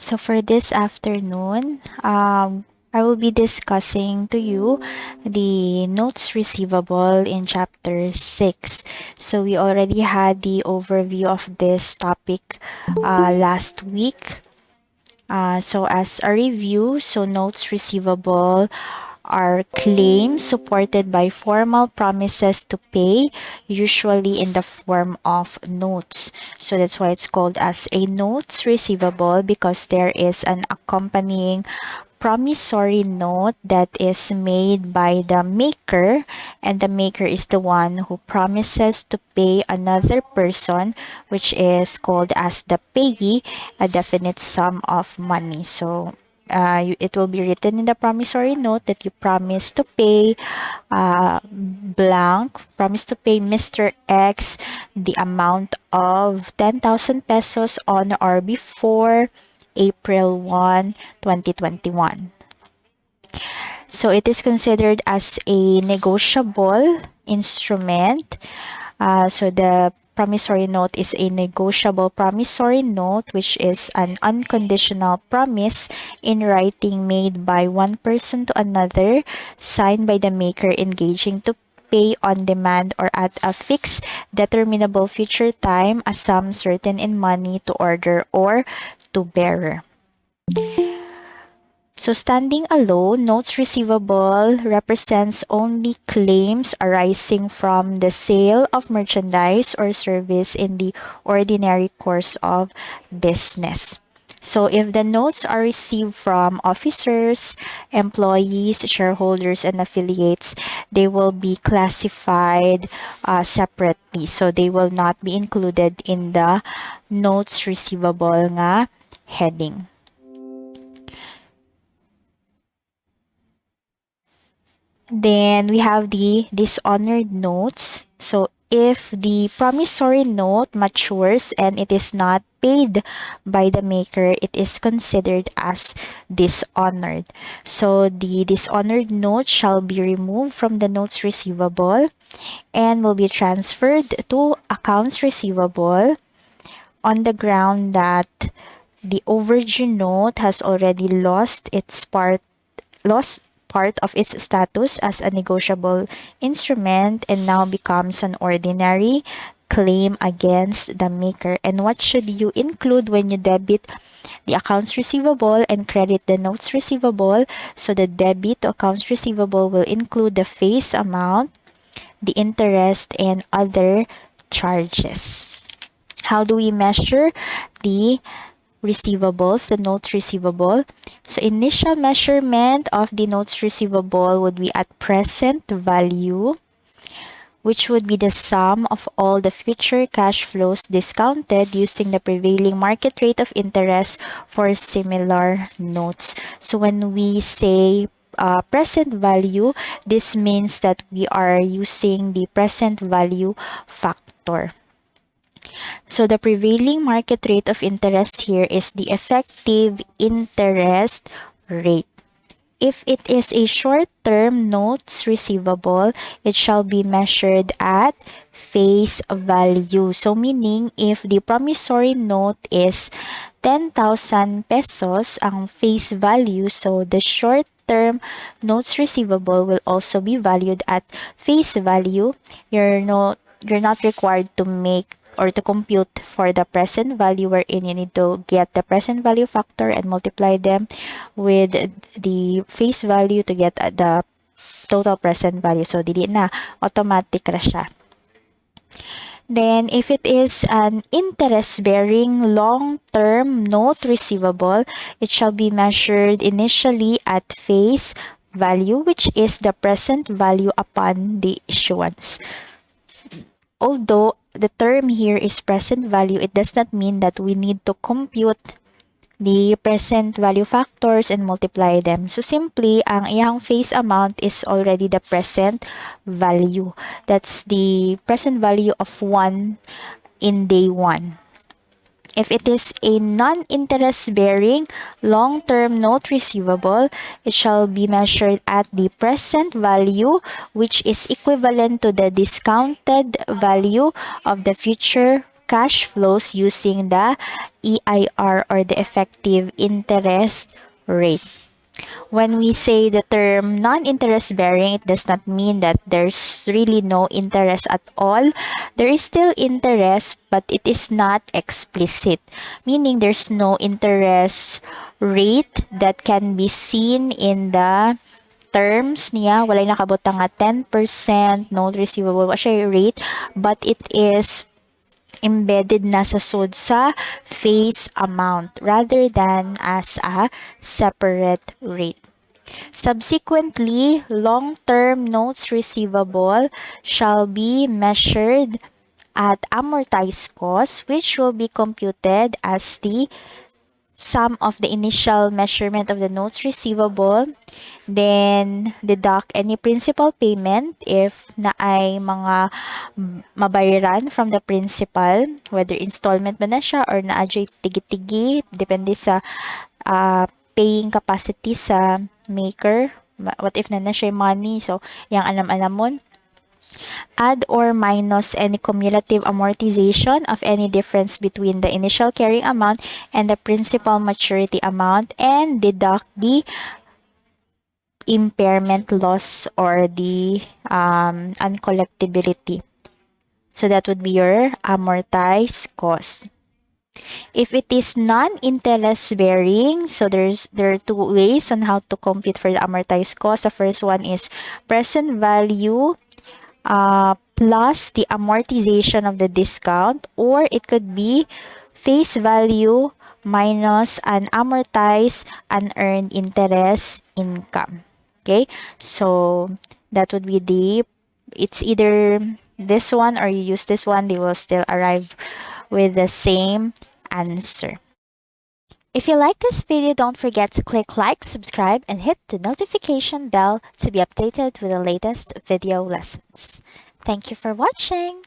So for this afternoon, I will be discussing to you the notes receivable in chapter 6. So we already had the overview of this topic last week. So as a review, so notes receivable are claims supported by formal promises to pay, usually in the form of notes. So that's why it's called as a notes receivable, because there is an accompanying promissory note that is made by the maker, and the maker is the one who promises to pay another person, which is called as the payee, a definite sum of money. So it will be written in the promissory note that you promise to pay blank, promise to pay Mr. X the amount of 10,000 pesos on or before April 1, 2021. So it is considered as a negotiable instrument. So the promissory note is a negotiable promissory note, which is an unconditional promise in writing made by one person to another, signed by the maker engaging to pay on demand or at a fixed determinable future time a sum certain in money to order or to bearer. So standing alone, notes receivable represents only claims arising from the sale of merchandise or service in the ordinary course of business. So if the notes are received from officers, employees, shareholders, and affiliates, they will be classified separately. So they will not be included in the notes receivable nga heading. Then we have the dishonored notes. So if the promissory note matures and it is not paid by the maker, it is considered as dishonored. So the dishonored note shall be removed from the notes receivable and will be transferred to accounts receivable on the ground that the overdue note has already lost part of its status as a negotiable instrument and now becomes an ordinary claim against the maker. And what should you include when you debit the accounts receivable and credit the notes receivable? So the debit to accounts receivable will include the face amount, the interest, and other charges. How do we measure the receivables, the notes receivable? So initial measurement of the notes receivable would be at present value, which would be the sum of all the future cash flows discounted using the prevailing market rate of interest for similar notes. So when we say present value, this means that we are using the present value factor. So the prevailing market rate of interest here is the effective interest rate. If it is a short-term notes receivable, it shall be measured at face value. So meaning, if the promissory note is 10,000 pesos ang face value, so the short-term notes receivable will also be valued at face value. You're not required to make or to compute for the present value, wherein you need to get the present value factor and multiply them with the face value to get the total present value. So dili na, automatic ra siya. Then, if it is an interest-bearing long-term note receivable, it shall be measured initially at face value, which is the present value upon the issuance. Although the term here is present value, it does not mean that we need to compute the present value factors and multiply them. So simply, ang iyang face amount is already the present value. That's the present value of 1 in day 1. If it is a non-interest-bearing long-term note receivable, it shall be measured at the present value, which is equivalent to the discounted value of the future cash flows using the EIR, or the effective interest rate. When we say the term non-interest bearing, it does not mean that there's really no interest at all. There is still interest, but it is not explicit, meaning there's no interest rate that can be seen in the terms niya. Walay nakabutang nga 10% note receivable wa siya rate, but it is embedded na sa sud sa face amount rather than as a separate rate. Subsequently, long-term notes receivable shall be measured at amortized cost, which will be computed as the sum of the initial measurement of the notes receivable, then deduct any principal payment if na ay mga mabayaran from the principal, whether installment ba na siya or naadjay tigi-tigi, depende sa paying capacity sa maker. What if na siya money? So, yang alam-alam mo. Add or minus any cumulative amortization of any difference between the initial carrying amount and the principal maturity amount, and deduct the impairment loss or the uncollectibility. So that would be your amortized cost. If it is non-interest bearing, so there are two ways on how to compute for the amortized cost. The first one is present value plus the amortization of the discount, or it could be face value minus an amortized unearned interest income. Okay, so that would be it's either this one or you use this one, they will still arrive with the same answer. If you like this video, don't forget to click like, subscribe, and hit the notification bell to be updated with the latest video lessons. Thank you for watching.